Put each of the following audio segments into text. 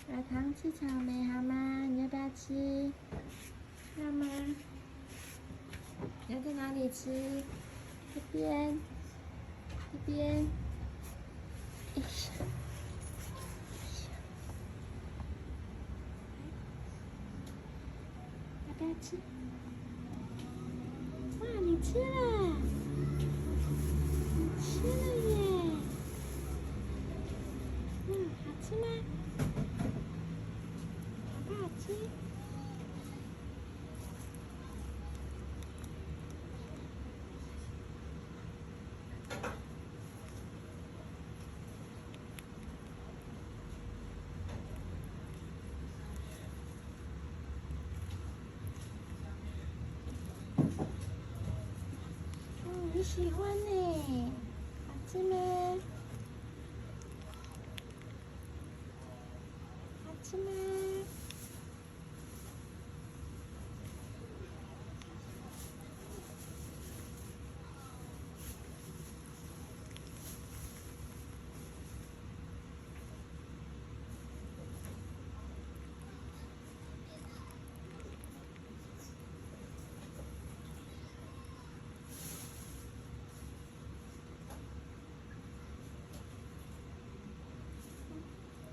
白糖吃草莓好吗？你要不要吃？要吗？你要在哪里吃？这边，这边。哎呀，要不要吃？哇，你吃了，你吃了耶！好吃吗？好不好吃？你喜欢呢？好吃吗？好吃吗？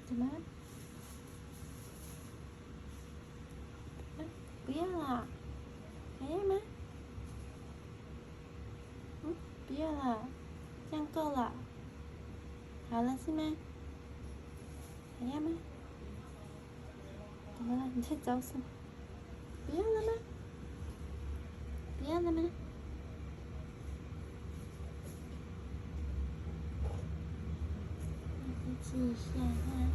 怎么了？不要了，还要吗？不要了，这样够了，好了是吗？还要吗？怎么了？你在找什么？不要了吗？不要了吗？再吃一下哈。